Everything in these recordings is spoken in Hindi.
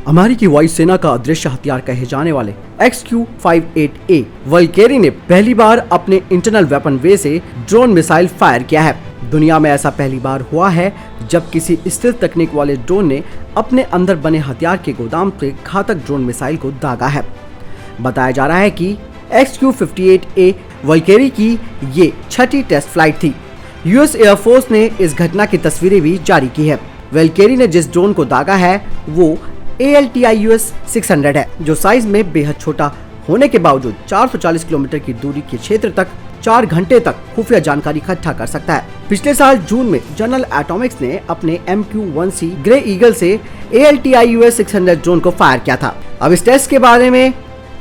अमेरिकी वायुसेना का अदृश्य हथियार कहे जाने वाले XQ-58A वल्केरी ने पहली बार अपने इंटरनल वेपन वे से ड्रोन मिसाइल फायर किया है। दुनिया में ऐसा पहली बार हुआ है जब किसी स्टील्थ तकनीक वाले ड्रोन ने अपने अंदर बने हथियार के गोदाम से घातक ड्रोन मिसाइल को दागा है। बताया जा रहा है कि XQ-58A वल्केरी की ये छठी टेस्ट फ्लाइट थी। यूएस एयरफोर्स ने इस घटना की तस्वीरें भी जारी की है। वल्केरी ने जिस ड्रोन को दागा है वो ALTIUS 600 है, जो साइज में बेहद छोटा होने के बावजूद 440 किलोमीटर की दूरी के क्षेत्र तक 4 घंटे तक खुफिया जानकारी इकट्ठा कर सकता है। पिछले साल जून में जनरल एटॉमिक्स ने अपने MQ-1C ग्रे ईगल से ALTIUS 600 ड्रोन को फायर किया था। अब इस टेस्ट के बारे में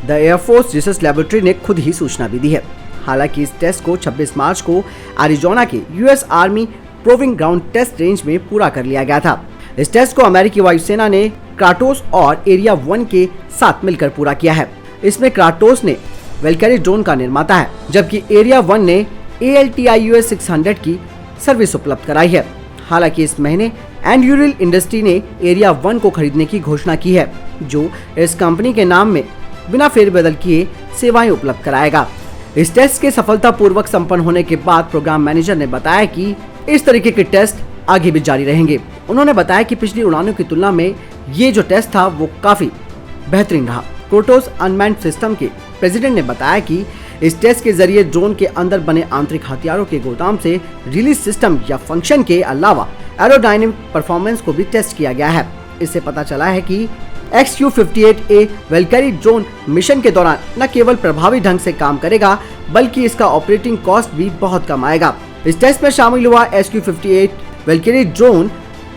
द एयरफोर्स रिसर्च लेबोरेटरी ने खुद ही सूचना भी दी है। हालांकि इस टेस्ट को 26 मार्च को एरिजोना के US army proving ground test range में पूरा कर लिया गया था। इस टेस्ट को अमेरिकी वायुसेना ने क्राटोस और एरिया 1 के साथ मिलकर पूरा किया है। इसमें क्राटोस ने वल्केरी ड्रोन का निर्माता है, जबकि एरिया 1 ने ALTIUS 600 की सर्विस उपलब्ध कराई है। हालांकि इस महीने एंड्यूरिल इंडस्ट्री ने एरिया 1 को खरीदने की घोषणा की है, जो इस कंपनी के नाम में बिना फेरबदल किए सेवाएं उपलब्ध कराएगा। इस टेस्ट के सफलतापूर्वक संपन्न होने के बाद प्रोग्राम मैनेजर ने बताया कि इस तरीके के टेस्ट आगे भी जारी रहेंगे। उन्होंने बताया कि पिछली उड़ानों की तुलना में ये जो टेस्ट था वो काफी बेहतरीन रहा। क्रोटोस अनमैन्ड सिस्टम के प्रेसिडेंट ने बताया कि इस टेस्ट के जरिए ड्रोन के अंदर बने आंतरिक हथियारों के गोदाम से रिलीज सिस्टम या फंक्शन के अलावा एरोडायनेमिक परफॉर्मेंस को भी टेस्ट किया गया है। इससे पता चला है कि XQ-58A वल्केरी ड्रोन मिशन के दौरान न केवल प्रभावी ढंग से काम करेगा, बल्कि इसका ऑपरेटिंग कॉस्ट भी बहुत कम आएगा। इस टेस्ट में शामिल हुआ XQ-58 वल्केरी ड्रोन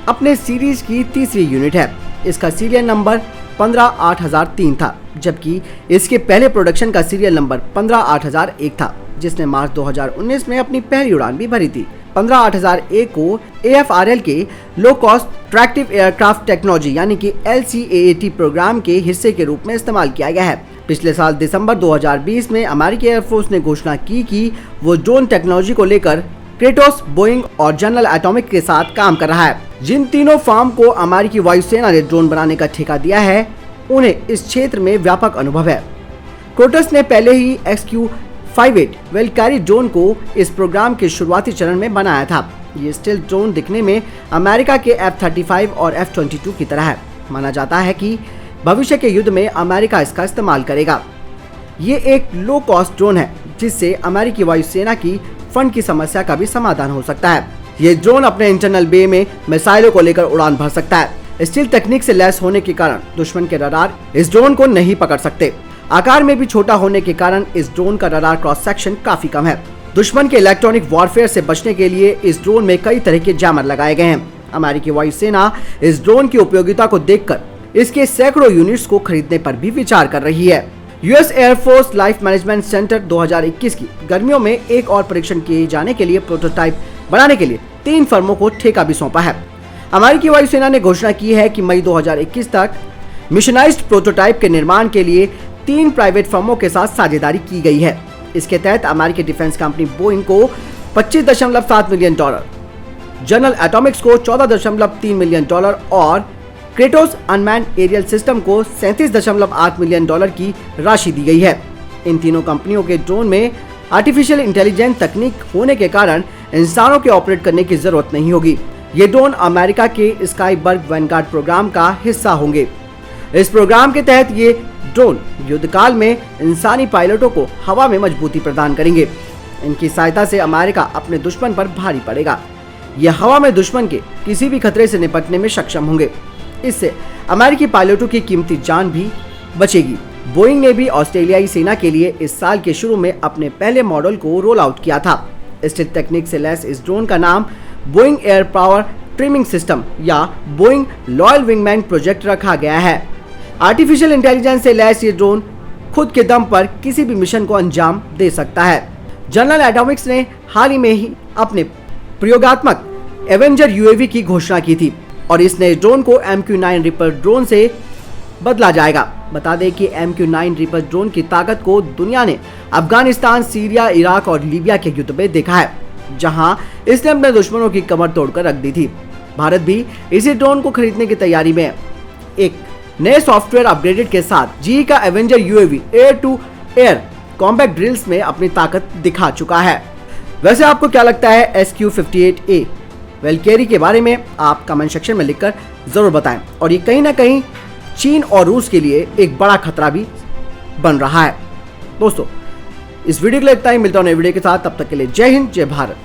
अपने सीरीज की तीसरी यूनिट है। इसका सीरियल नंबर 158003 था, जबकि इसके पहले प्रोडक्शन का सीरियल नंबर 158001 था, जिसने मार्च 2019 में अपनी पहली उड़ान भी भरी थी। 158001 को AFRL के low cost tractive aircraft technology यानी कि LCAAT प्रोग्राम के हिस्से के रूप में इस्तेमाल किया गया है। पिछले साल दिसंबर 2020 में अमेरिकी एयरफोर्स ने घोषणा की कि वो ड्रोन टेक्नोलॉजी को लेकर क्रेटोस, बोइंग और जनरल एटॉमिक के साथ काम कर रहा है। जिन तीनों फर्म को अमेरिकी वायुसेना ने ड्रोन बनाने का ठेका दिया है, उन्हें इस क्षेत्र में व्यापक अनुभव है। क्रोटस ने पहले ही XQ-58 वल्केरी ड्रोन को इस प्रोग्राम के शुरुआती चरण में बनाया था। ये स्टील्थ ड्रोन दिखने में अमेरिका के F-35 और F-22 की तरह है। माना जाता है कि भविष्य के युद्ध में अमेरिका इसका इस्तेमाल करेगा। ये एक लो कॉस्ट ड्रोन है, जिससे अमेरिकी वायुसेना की फंड की समस्या का भी समाधान हो सकता है। ये ड्रोन अपने इंटरनल बे में मिसाइलों को लेकर उड़ान भर सकता है। स्टील तकनीक से लैस होने के कारण दुश्मन के रडार इस ड्रोन को नहीं पकड़ सकते। आकार में भी छोटा होने के कारण इस ड्रोन का रडार क्रॉस सेक्शन काफी कम है। दुश्मन के इलेक्ट्रॉनिक वॉरफेयर से बचने के लिए इस ड्रोन में कई तरह के जैमर लगाए गए हैं। अमेरिकी वायुसेना इस ड्रोन की उपयोगिता को देखकर इसके सैकड़ों यूनिट्स को खरीदने पर भी विचार कर रही है। US air force life management centre 2021 की गर्मियों में एक और परीक्षण किए जाने के लिए प्रोटोटाइप बनाने के लिए 3 फर्मों को ठेका भी सौंपा है। अमेरिकी वायुसेना ने घोषणा की है कि मई 2021 तक मिशनाइज्ड प्रोटोटाइप के निर्माण के लिए 3 प्राइवेट फर्मों के साथ साझेदारी की गई है। इसके तहत अमेरिकी डिफेंस कंपनी बोइंग को $25.7 मिलियन, जनरल एटॉमिक्स को $14.3 मिलियन और क्रेटोस अनमैन्ड एरियल सिस्टम को $37.8 मिलियन की राशि दी गई है। इन तीनों कंपनियों के ड्रोन में आर्टिफिशियल इंटेलिजेंस तकनीक होने के कारण इंसानों के ऑपरेट करने की जरूरत नहीं होगी। ये ड्रोन अमेरिका के स्काईबर्ग वैनगार्ड प्रोग्राम का हिस्सा होंगे। इस प्रोग्राम के तहत ये ड्रोन युद्धकाल में इंसानी पायलटों को हवा में मजबूती प्रदान करेंगे। इनकी सहायता से अमेरिका अपने दुश्मन पर भारी पड़ेगा। ये हवा में दुश्मन के किसी भी खतरे से निपटने में सक्षम होंगे। इससे अमेरिकी पायलटों की कीमती जान भी बचेगी। बोइंग ने भी ऑस्ट्रेलियाई सेना के लिए इस साल के शुरू में अपने पहले मॉडल को रोल आउट किया था। स्टील्थ तकनीक से लैस इस ड्रोन का नाम Boeing air power trimming system या बोइंग लॉयल विंगमैन प्रोजेक्ट रखा गया है। आर्टिफिशियल इंटेलिजेंस से लैस ये ड्रोन खुद के दम पर किसी भी मिशन को अंजाम दे सकता है। जनरल एटॉमिक्स ने हाल ही में ही अपने प्रयोगात्मक एवेंजर UAV की घोषणा की थी और इस नए ड्रोन को MQ-9 रिपर ड्रोन से बदला जाएगा। बता दें कि MQ-9 रिपर ड्रोन की ताकत को दुनिया ने अफगानिस्तान, सीरिया, इराक और लीबिया के युद्ध में देखा है, जहां इसने अपने दुश्मनों की कमर तोड़कर रख दी थी। भारत भी इसी ड्रोन को खरीदने की तैयारी में है। एक नए सॉफ्टवेयर अपग्रेडेड के साथ जीई का Avenger UAV air to air combat drills में अपनी ताकत दिखा चुका है। वैसे आपको क्या लगता है SQ-58A वैल्केरी के बारे में? आप कमेंट सेक्शन में लिखकर जरूर बताएं। और ये कहीं ना कहीं चीन और रूस के लिए एक बड़ा खतरा भी बन रहा है। दोस्तों, इस वीडियो के लिए इतना ही। मिलता हूं नए वीडियो के साथ, तब तक के लिए जय हिंद, जय भारत।